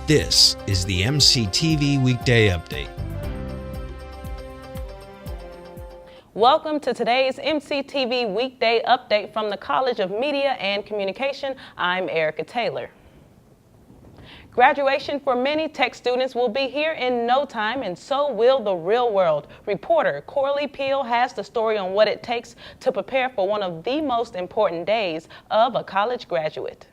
This is the MCTV Weekday Update. Welcome to today's MCTV Weekday Update from the College of Media and Communication. I'm Erica Taylor. Graduation for many tech students will be here in no time, and so will the real world. Reporter Corley Peel has the story on what it takes to prepare for one of the most important days of a college graduate.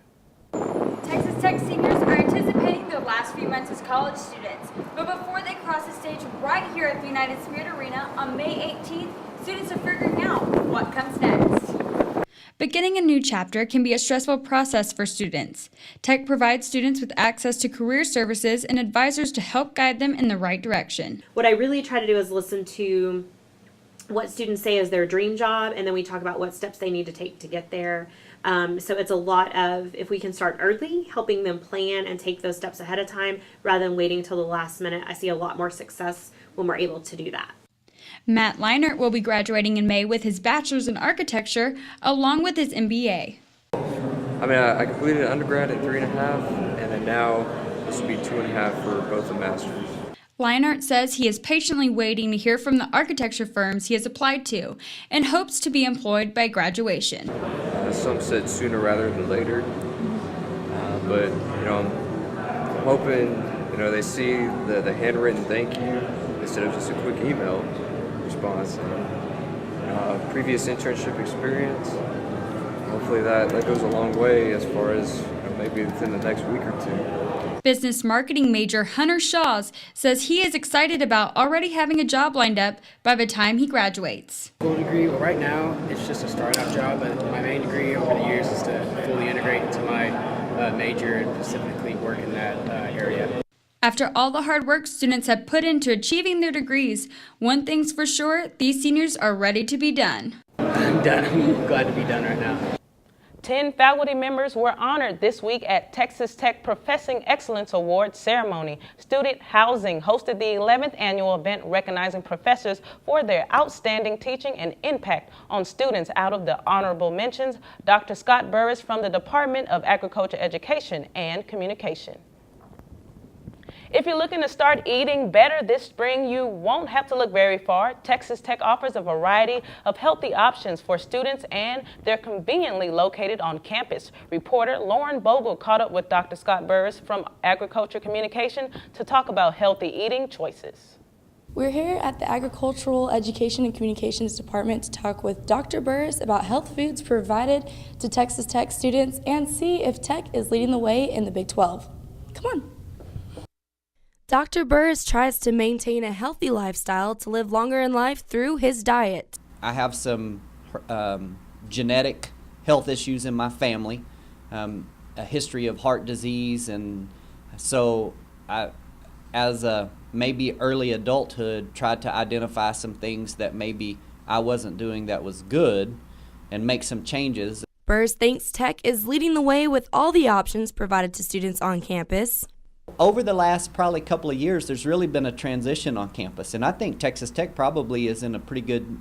Texas Tech seniors are anticipating their last few months as college students, but before they cross the stage right here at the United Spirit Arena on May 18th, students are figuring out what comes next. Beginning a new chapter can be a stressful process for students. Tech provides students with access to career services and advisors to help guide them in the right direction. What I really try to do is listen to what students say is their dream job, and then we talk about what steps they need to take to get there. So it's a lot of, if we can start early, helping them plan and take those steps ahead of time rather than waiting until the last minute. I see a lot more success when we're able to do that. Matt Leinert will be graduating in May with his bachelor's in architecture along with his MBA. I completed undergrad at 3.5, and then now this will be 2.5 for both the masters. Leinert says he is patiently waiting to hear from the architecture firms he has applied to and hopes to be employed by graduation. Some said sooner rather than later, but I'm hoping they see the handwritten thank you instead of just a quick email response. Previous internship experience, hopefully that goes a long way as far as maybe within the next week or two. Business marketing major Hunter Shaws says he is excited about already having a job lined up by the time he graduates. Full degree, well, right now it's just a startup job, but my main degree over the years is to fully integrate into my major and specifically work in that area. After all the hard work students have put into achieving their degrees, one thing's for sure, these seniors are ready to be done. I'm done. I'm glad to be done right now. 10 faculty members were honored this week at Texas Tech Professing Excellence Award ceremony. Student Housing hosted the 11th annual event recognizing professors for their outstanding teaching and impact on students. Out of the honorable mentions, Dr. Scott Burris from the Department of Agriculture Education and Communication. If you're looking to start eating better this spring, you won't have to look very far. Texas Tech offers a variety of healthy options for students, and they're conveniently located on campus. Reporter Lauren Bogle caught up with Dr. Scott Burris from Agriculture Communication to talk about healthy eating choices. We're here at the Agricultural Education and Communications Department to talk with Dr. Burris about health foods provided to Texas Tech students and see if Tech is leading the way in the Big 12. Come on. Dr. Burris tries to maintain a healthy lifestyle to live longer in life through his diet. I have some genetic health issues in my family, a history of heart disease, and so I, as a maybe early adulthood, tried to identify some things that maybe I wasn't doing that was good and make some changes. Burris thinks Tech is leading the way with all the options provided to students on campus. Over the last probably couple of years, there's really been a transition on campus, and I think Texas Tech probably is in a pretty good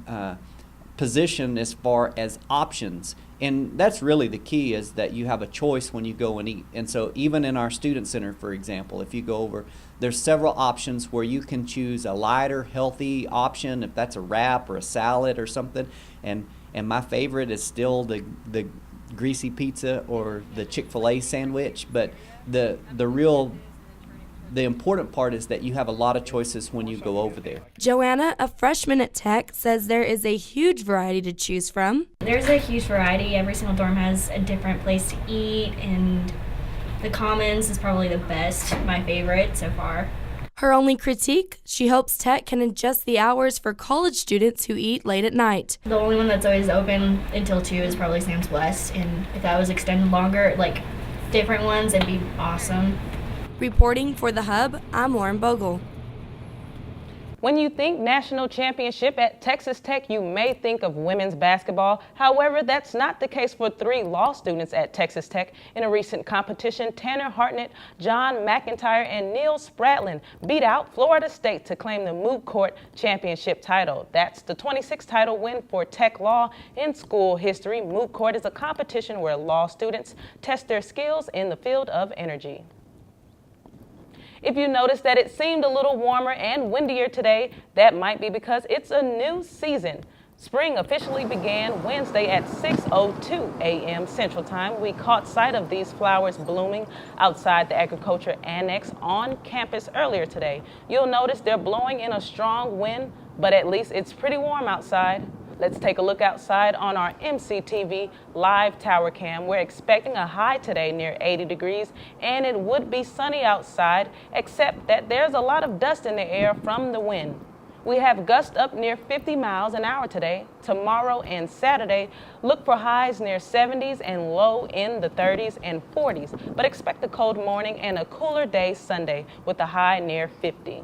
position as far as options. And that's really the key, is that you have a choice when you go and eat. And so even in our student center, for example, if you go over, there's several options where you can choose a lighter, healthy option, if that's a wrap or a salad or something. And my favorite is still the greasy pizza or the Chick-fil-A sandwich, but the important part is that you have a lot of choices when you go over there. Joanna, a freshman at Tech, says there is a huge variety to choose from. There's a huge variety. Every single dorm has a different place to eat, and the Commons is probably the best, my favorite so far. Her only critique, she hopes Tech can adjust the hours for college students who eat late at night. The only one that's always open until 2 is probably Sam's West, and if that was extended longer, like different ones, it'd be awesome. Reporting for The Hub, I'm Lauren Bogle. When you think national championship at Texas Tech, you may think of women's basketball. However, that's not the case for 3 law students at Texas Tech. In a recent competition, Tanner Hartnett, John McIntyre, and Neil Spradlin beat out Florida State to claim the moot court championship title. That's the 26th title win for Tech Law in school history. Moot court is a competition where law students test their skills in the field of energy. If you notice that it seemed a little warmer and windier today, that might be because it's a new season. Spring officially began Wednesday at 6:02 a.m. Central Time. We caught sight of these flowers blooming outside the Agriculture Annex on campus earlier today. You'll notice they're blowing in a strong wind, but at least it's pretty warm outside. Let's take a look outside on our MCTV live tower cam. We're expecting a high today near 80 degrees, and it would be sunny outside, except that there's a lot of dust in the air from the wind. We have gusts up near 50 miles an hour today. Tomorrow and Saturday, look for highs near 70s and low in the 30s and 40s, but expect a cold morning and a cooler day Sunday with a high near 50.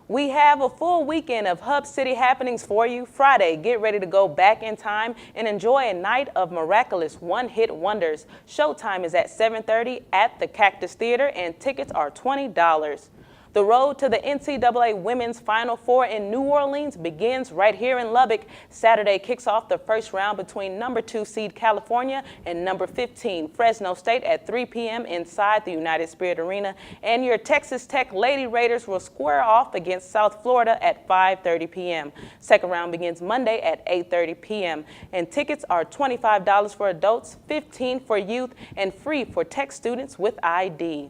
We have a full weekend of Hub City happenings for you. Friday, get ready to go back in time and enjoy a night of miraculous one-hit wonders. Showtime is at 7:30 at the Cactus Theater, and tickets are $20. The road to the NCAA Women's Final Four in New Orleans begins right here in Lubbock. Saturday kicks off the first round between number 2 seed California and number 15 Fresno State at 3 p.m. inside the United Spirit Arena. And your Texas Tech Lady Raiders will square off against South Florida at 5:30 p.m. Second round begins Monday at 8:30 p.m. And tickets are $25 for adults, $15 for youth, and free for Tech students with ID.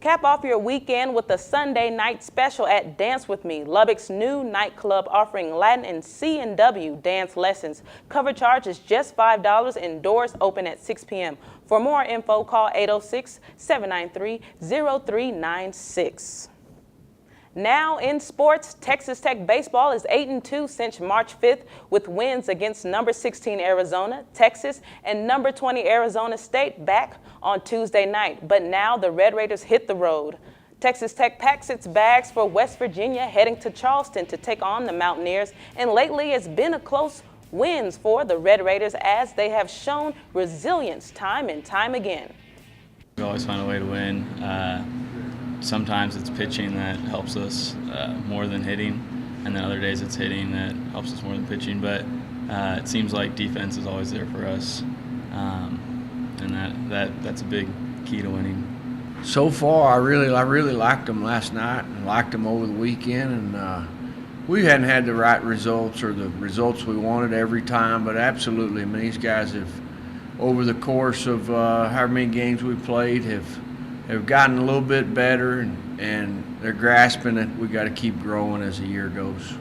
Cap off your weekend with a Sunday night special at Dance With Me, Lubbock's new nightclub offering Latin and C&W dance lessons. Cover charge is just $5 and doors open at 6 p.m. For more info, call 806-793-0396. Now in sports, Texas Tech baseball is 8-2 since March 5th with wins against number 16 Arizona, Texas, and number 20 Arizona State back on Tuesday night. But now the Red Raiders hit the road. Texas Tech packs its bags for West Virginia, heading to Charleston to take on the Mountaineers. And lately it's been a close wins for the Red Raiders as they have shown resilience time and time again. We always find a way to win. Sometimes it's pitching that helps us more than hitting, and then other days it's hitting that helps us more than pitching. But it seems like defense is always there for us, and that's a big key to winning. So far, I really liked them last night and liked them over the weekend, and we hadn't had the right results or the results we wanted every time, but absolutely, I mean, these guys have, over the course of however many games we played, have gotten a little bit better, and they're grasping it. We got to keep growing as the year goes.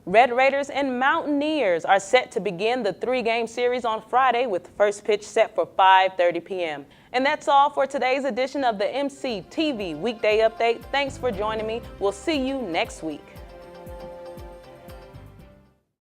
Red Raiders and Mountaineers are set to begin the 3-game series on Friday with first pitch set for 5:30 p.m. And that's all for today's edition of the MCTV Weekday Update. Thanks for joining me. We'll see you next week.